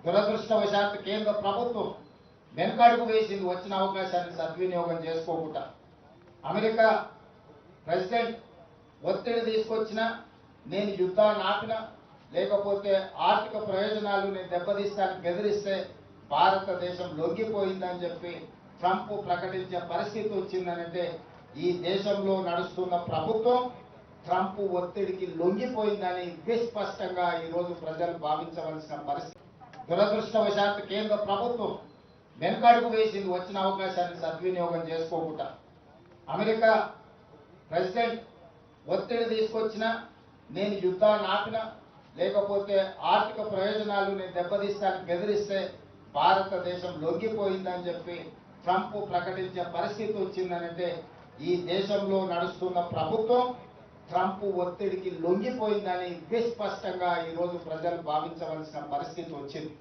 దురదృష్టవశాత్తు కేంద్ర ప్రభుత్వం వెనకడుగు వేసింది. వచ్చిన అవకాశాన్ని సద్వినియోగం చేసుకోకుండా అమెరికా ప్రెసిడెంట్ ఒత్తిడి తీసుకొచ్చినా, నేను యుద్ధాన్ని ఆపినా, లేకపోతే ఆర్థిక ప్రయోజనాలు నేను దెబ్బతీస్తానికి బెదిరిస్తే భారతదేశం లొంగిపోయిందని చెప్పి ట్రంప్ ప్రకటించే పరిస్థితి వచ్చిందనంటే ఈ దేశంలో నడుస్తున్న ప్రభుత్వం ట్రంప్ ఒత్తిడికి లొంగిపోయిందని విస్పష్టంగా ఈరోజు ప్రజలు భావించవలసిన పరిస్థితి. దురదృష్టవశాత్తు కేంద్ర ప్రభుత్వం వెనకడుగు వేసింది. వచ్చిన అవకాశాన్ని సద్వినియోగం చేసుకోకుండా అమెరికా ప్రెసిడెంట్ ఒత్తిడి తీసుకొచ్చినా, నేను యుద్ధాన్ని ఆపినా, లేకపోతే ఆర్థిక ప్రయోజనాలు నేను దెబ్బతీస్తానికి బెదిరిస్తే భారతదేశం లొంగిపోయిందని చెప్పి ట్రంప్ ప్రకటించే పరిస్థితి వచ్చిందనంటే ఈ దేశంలో నడుస్తున్న ప్రభుత్వం ట్రంప్ ఒత్తిడికి లొంగిపోయిందని విస్పష్టంగా ఈరోజు ప్రజలు భావించవలసిన పరిస్థితి వచ్చింది.